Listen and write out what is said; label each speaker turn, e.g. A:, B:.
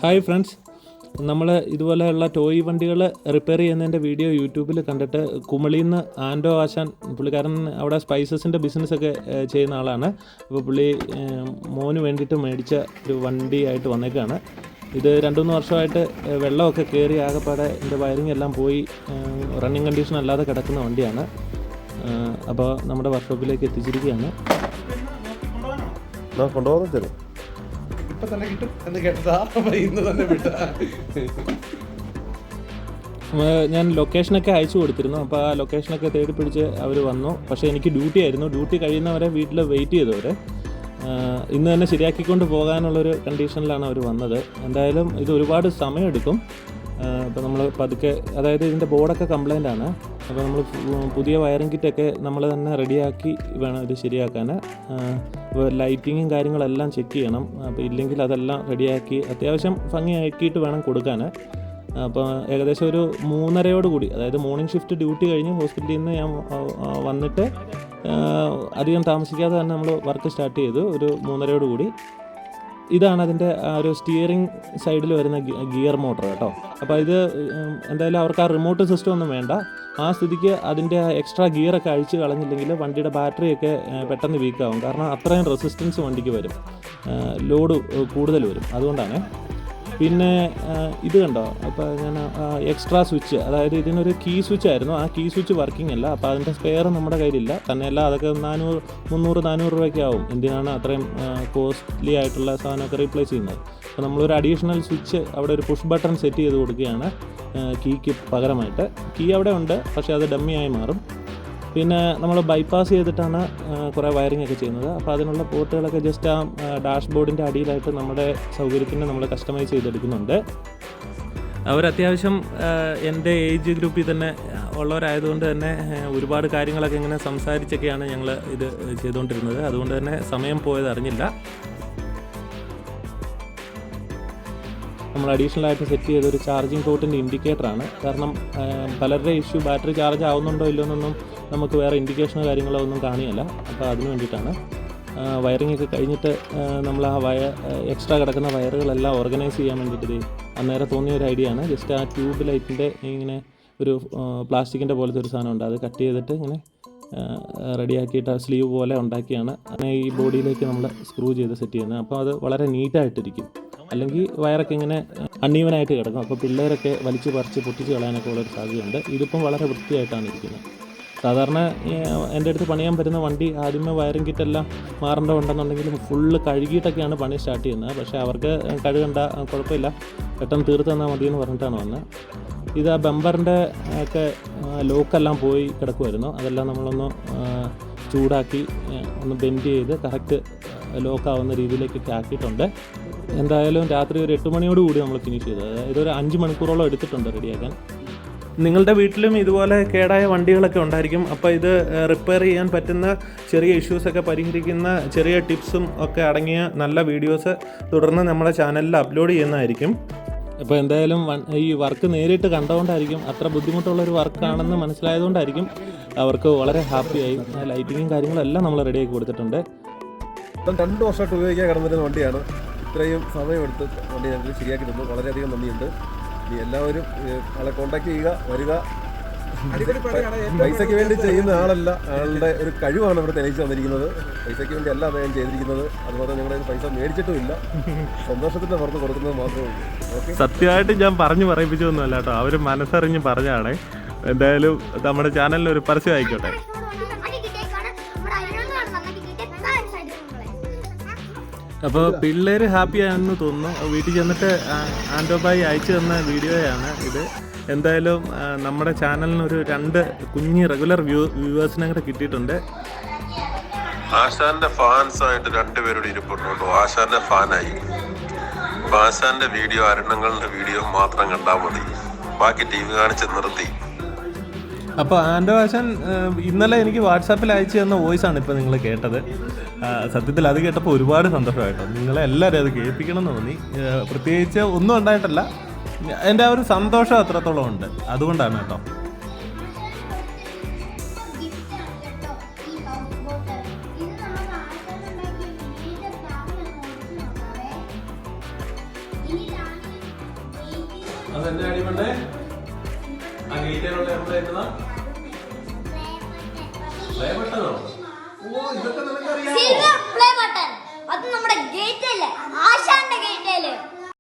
A: Hi friends, നമ്മൾ ഇതുപോലെയുള്ള toy വണ്ടികൾ റിപ്പയർ ചെയ്യുന്നതിൻ്റെ വീഡിയോ യൂട്യൂബിൽ കണ്ടിട്ട് കുമളിയിൽ നിന്ന് ആൻഡോ ആശാൻ, പുള്ളിക്കാരൻ അവിടെ സ്പൈസസിൻ്റെ ബിസിനസ്സൊക്കെ ചെയ്യുന്ന ആളാണ്. അപ്പോൾ പുള്ളി മോന് വേണ്ടിയിട്ട് മേടിച്ച ഒരു വണ്ടിയായിട്ട് വന്നേക്കാണ്. ഇത് 2-3 വർഷമായിട്ട് വെള്ളമൊക്കെ കയറി ആകെപ്പാടെ ഇതിൻ്റെ വയറിംഗ് എല്ലാം പോയി റണ്ണിങ് കണ്ടീഷൻ അല്ലാതെ കിടക്കുന്ന വണ്ടിയാണ്. അപ്പോൾ നമ്മുടെ വർക്ക്ഷോപ്പിലേക്ക് എത്തിച്ചിരിക്കുകയാണ്.
B: കൊണ്ടുപോകുന്ന ഇപ്പം തന്നെ കിട്ടും എന്ന് കേട്ടതാ, ഇന്ന് തന്നെ വിട്ട.
A: ഞാൻ ലൊക്കേഷനൊക്കെ അയച്ചു കൊടുത്തിരുന്നു. അപ്പോൾ ആ ലൊക്കേഷനൊക്കെ തേടി പിടിച്ച് അവർ വന്നു. പക്ഷേ എനിക്ക് ഡ്യൂട്ടി ആയിരുന്നു. ഡ്യൂട്ടി കഴിയുന്നവരെ വീട്ടിൽ വെയിറ്റ് ചെയ്തവർ ഇന്ന് തന്നെ ശരിയാക്കിക്കൊണ്ട് പോകാനുള്ളൊരു കണ്ടീഷനിലാണ് അവർ വന്നത്. എന്തായാലും ഇത് ഒരുപാട് സമയമെടുക്കും. അപ്പോൾ നമ്മൾ പതുക്കെ, അതായത് ഇതിൻ്റെ ബോർഡൊക്കെ കംപ്ലൈൻ്റ് ആണ്. അപ്പോൾ നമ്മൾ പുതിയ വയറിംഗ് കിറ്റൊക്കെ നമ്മൾ തന്നെ റെഡിയാക്കി വേണം ഇത് ശരിയാക്കാൻ. അപ്പോൾ ലൈറ്റിങ്ങും കാര്യങ്ങളെല്ലാം ചെക്ക് ചെയ്യണം. അപ്പോൾ ഇല്ലെങ്കിൽ അതെല്ലാം റെഡിയാക്കി അത്യാവശ്യം ഭംഗിയാക്കിയിട്ട് വേണം കൊടുക്കാൻ. അപ്പോൾ ഏകദേശം ഒരു 3:30 കൂടി, അതായത് മോർണിംഗ് ഷിഫ്റ്റ് ഡ്യൂട്ടി കഴിഞ്ഞ് ഹോസ്പിറ്റലിൽ നിന്ന് ഞാൻ വന്നിട്ട് അധികം താമസിക്കാതെ തന്നെ നമ്മൾ വർക്ക് സ്റ്റാർട്ട് ചെയ്തു. ഒരു 3:30 കൂടി. ഇതാണ് അതിൻ്റെ ആ ഒരു സ്റ്റിയറിംഗ് സൈഡിൽ വരുന്ന ഗിയർ മോട്ടർ കേട്ടോ. അപ്പോൾ ഇത് എന്തായാലും അവർക്ക് ആ റിമോട്ട് സിസ്റ്റം ഒന്നും വേണ്ട. ആ സ്ഥിതിക്ക് അതിൻ്റെ എക്സ്ട്രാ ഗിയറൊക്കെ അഴിച്ച് കളഞ്ഞില്ലെങ്കിൽ വണ്ടിയുടെ ബാറ്ററിയൊക്കെ പെട്ടെന്ന് വീക്കാവും. കാരണം അത്രയും റെസിസ്റ്റൻസ് വണ്ടിക്ക് വരും, ലോഡ് കൂടുതൽ വരും. അതുകൊണ്ടാണ്. പിന്നെ ഇത് കണ്ടോ, അപ്പോൾ ഞാൻ എക്സ്ട്രാ സ്വിച്ച്, അതായത് ഇതിനൊരു കീ സ്വിച്ച് ആയിരുന്നു. ആ കീ സ്വിച്ച് വർക്കിംഗ് അല്ല. അപ്പോൾ അതിൻ്റെ സ്പെയർ നമ്മുടെ കയ്യിലില്ല. തന്നെയല്ല അതൊക്കെ 300-400 രൂപയ്ക്ക് ആവും. എന്തിനാണ് അത്രയും കോസ്റ്റ്ലി ആയിട്ടുള്ള സാധനമൊക്കെ റീപ്ലേസ് ചെയ്യുന്നത്? അപ്പോൾ നമ്മളൊരു അഡീഷണൽ സ്വിച്ച് അവിടെ ഒരു പുഷ് ബട്ടൺ സെറ്റ് ചെയ്ത് കൊടുക്കുകയാണ് കീക്ക് പകരമായിട്ട്. കീ അവിടെ ഉണ്ട്, പക്ഷേ അത് ഡമ്മിയായി മാറും. പിന്നെ നമ്മൾ ബൈപ്പാസ് ചെയ്തിട്ടാണ് കുറേ വയറിംഗ് ഒക്കെ ചെയ്യുന്നത്. അപ്പോൾ അതിനുള്ള പോർട്ടുകളൊക്കെ ജസ്റ്റ് ആ ഡാഷ്ബോർഡിൻ്റെ അടിയിലായിട്ട് നമ്മുടെ സൗകര്യത്തിന് നമ്മൾ കസ്റ്റമൈസ് ചെയ്തെടുക്കുന്നുണ്ട്. അവരത്യാവശ്യം എൻ്റെ ഏജ് ഗ്രൂപ്പിൽ തന്നെ ഉള്ളവരായതുകൊണ്ട് തന്നെ ഒരുപാട് കാര്യങ്ങളൊക്കെ ഇങ്ങനെ സംസാരിച്ചൊക്കെയാണ് ഞങ്ങൾ ഇത് ചെയ്തുകൊണ്ടിരുന്നത്. അതുകൊണ്ട് തന്നെ സമയം പോയത് അറിഞ്ഞില്ല. നമ്മൾ അഡീഷണലായിട്ട് സെറ്റ് ചെയ്തൊരു ചാർജിങ് പോർട്ടിൻ്റെ ഇൻഡിക്കേറ്ററാണ്. കാരണം പലരുടെ ഇഷ്യൂ ബാറ്ററി ചാർജ് ആവുന്നുണ്ടോ ഇല്ലോ എന്നൊന്നും നമുക്ക് വേറെ ഇൻഡിക്കേഷനോ കാര്യങ്ങളോ ഒന്നും കാണിയല്ല. അപ്പോൾ അതിന് വേണ്ടിയിട്ടാണ്. വയറിംഗ് ഒക്കെ കഴിഞ്ഞിട്ട് നമ്മൾ ആ എക്സ്ട്രാ കിടക്കുന്ന വയറുകളെല്ലാം ഓർഗനൈസ് ചെയ്യാൻ വേണ്ടിയിട്ട് അന്നേരം തോന്നിയ ഒരു ഐഡിയ ആണ്. ജസ്റ്റ് ആ ട്യൂബ് ലൈറ്റിൻ്റെ ഇങ്ങനെ ഒരു പ്ലാസ്റ്റിക്കിൻ്റെ പോലത്തെ ഒരു സാധനം ഉണ്ട്. അത് കട്ട് ചെയ്തിട്ട് ഇങ്ങനെ റെഡിയാക്കിയിട്ട് സ്ലീവ് പോലെ ഉണ്ടാക്കിയാണ് ഈ ബോഡിയിലേക്ക് നമ്മൾ സ്ക്രൂ ചെയ്ത് സെറ്റ് ചെയ്യുന്നത്. അപ്പോൾ അത് വളരെ നീറ്റായിട്ടിരിക്കും. അല്ലെങ്കിൽ വയറൊക്കെ ഇങ്ങനെ അൺഈവനായിട്ട് കിടക്കും. അപ്പോൾ പിള്ളേരൊക്കെ വലിച്ചു പറിച്ച് പൊട്ടിച്ച് കളയാനൊക്കെ ഉള്ളൊരു സാധ്യതയുണ്ട്. ഇതിപ്പം വളരെ വൃത്തിയായിട്ടാണ് ഇരിക്കുന്നത്. സാധാരണ എൻ്റെ അടുത്ത് പണിയാൻ പറ്റുന്ന വണ്ടി ആദ്യമേ വയറിംഗ് കിറ്റെല്ലാം മാറേണ്ടതുണ്ടെന്നുണ്ടെങ്കിൽ ഫുള്ള് കഴുകിയിട്ടൊക്കെയാണ് പണി സ്റ്റാർട്ട് ചെയ്യുന്നത്. പക്ഷേ അവർക്ക് കഴുകണ്ട, കുഴപ്പമില്ല, പെട്ടെന്ന് തീർത്ത് തന്നാൽ മതിയെന്ന് പറഞ്ഞിട്ടാണ് വന്നത്. ഇത് ആ ബമ്പറിൻ്റെ ഒക്കെ ലോക്കെല്ലാം പോയി കിടക്കുമായിരുന്നു. അതെല്ലാം നമ്മളൊന്ന് ചൂടാക്കി ഒന്ന് ബെൻഡ് ചെയ്ത് കറക്റ്റ് ലോക്കാവുന്ന രീതിയിലേക്കൊക്കെ ആക്കിയിട്ടുണ്ട്. എന്തായാലും രാത്രി ഒരു 8 മണിയോടുകൂടി നമ്മൾ ഫിനിഷ് ചെയ്തത്. അതായത് ഒരു 5 മണിക്കൂറോളം എടുത്തിട്ടുണ്ട് റെഡിയാക്കാൻ. നിങ്ങളുടെ വീട്ടിലും ഇതുപോലെ കേടായ വണ്ടികളൊക്കെ ഉണ്ടായിരിക്കും. അപ്പോൾ ഇത് റിപ്പയർ ചെയ്യാൻ പറ്റുന്ന ചെറിയ ഇഷ്യൂസൊക്കെ പരിഹരിക്കുന്ന ചെറിയ ടിപ്സും ഒക്കെ അടങ്ങിയ നല്ല വീഡിയോസ് തുടർന്ന് നമ്മുടെ ചാനലിൽ അപ്ലോഡ് ചെയ്യുന്നതായിരിക്കും. അപ്പോൾ എന്തായാലും ഈ വർക്ക് നേരിട്ട് കണ്ടുകൊണ്ടായിരിക്കും, അത്ര ബുദ്ധിമുട്ടുള്ളൊരു വർക്കാണെന്ന് മനസ്സിലായതുകൊണ്ടായിരിക്കും അവർക്ക് വളരെ ഹാപ്പിയായി. ലൈറ്റിങ്ങും കാര്യങ്ങളും എല്ലാം നമ്മൾ റെഡിയാക്കി കൊടുത്തിട്ടുണ്ട്.
B: 2 വർഷമായിട്ട് ഉപയോഗിക്കാൻ കിടന്നിരുന്ന വണ്ടിയാണ്. ഇത്രയും സമയമെടുത്ത് വണ്ടി ഞങ്ങൾക്ക് ശരിയാക്കി തന്നു. വളരെയധികം നന്ദിയുണ്ട്. ഇനി എല്ലാവരും ആളെ കോൺടാക്ട് ചെയ്യുക, വരിക. പൈസയ്ക്ക് വേണ്ടി ചെയ്യുന്ന ആളല്ല, ആളുടെ ഒരു കഴിവാണ് ഇവിടെ തെളിയിച്ച് തന്നിരിക്കുന്നത്. പൈസയ്ക്ക് വേണ്ടി അല്ല അദ്ദേഹം ചെയ്തിരിക്കുന്നത്. അതുപോലെ ഞങ്ങളുടെ പൈസ മേടിച്ചിട്ടുമില്ല, സന്തോഷത്തിൻ്റെ പുറത്ത് കൊടുക്കുന്നത് മാത്രമേ ഉള്ളൂ.
A: സത്യമായിട്ട് ഞാൻ പറഞ്ഞു പറയിപ്പിച്ചൊന്നുമല്ല കേട്ടോ, അവർ മനസ്സറിഞ്ഞ് പറഞ്ഞാണ്. എന്തായാലും നമ്മുടെ ചാനലിൽ ഒരു പരസ്യം ആയിക്കോട്ടെ. അപ്പോൾ പിള്ളേർ ഹാപ്പിയാണെന്ന് തോന്നുന്നു. വീട്ടിൽ ചെന്നിട്ട് ആൻഡോബായി അയച്ചു തന്ന വീഡിയോയാണ് ഇത്. എന്തായാലും നമ്മുടെ ചാനലിന് ഒരു 2 കുഞ്ഞ് റെഗുലർ വ്യൂവേഴ്സിനെ കൂടെ കിട്ടിയിട്ടുണ്ട്.
C: ആശാന്റെ ഫാൻസായിട്ട് 2 പേരോട് ഇരിപ്പുണ്ടോ. ആശാന്റെ ഫാനായി. ആശാന്റെ വീഡിയോ, അരണങ്ങളുടെ വീഡിയോ മാത്രം കണ്ടാൽ മതി, ബാക്കി ടി വി കാണിച്ച് നിർത്തി.
A: അപ്പോൾ ആൻഡോ ആശാൻ ഇന്നലെ എനിക്ക് വാട്സാപ്പിൽ അയച്ചു തന്ന വോയിസാണ് ഇപ്പോൾ നിങ്ങൾ കേട്ടത്. സത്യത്തിൽ അത് കേട്ടപ്പോൾ ഒരുപാട് സന്തോഷമായിട്ടോ. നിങ്ങളെ എല്ലാവരും അത് കേൾപ്പിക്കണം എന്ന് തോന്നി. പ്രത്യേകിച്ച് ഒന്നും ഉണ്ടായിട്ടല്ല, എൻ്റെ ആ ഒരു സന്തോഷം അത്രത്തോളം ഉണ്ട്. അതുകൊണ്ടാണ് കേട്ടോ.
D: ഇനി
A: അതെന്നെ അടിപൊളി. ആ ഗേറ്റിലുള്ള എന്നതാ പ്ലേ ബട്ടണോ? ഓ ഇതൊക്കെ നിനക്കറിയാമോ?
D: Silver play button. അത് നമ്മുടെ ഗേറ്റ് അല്ലേ, ആശാൻ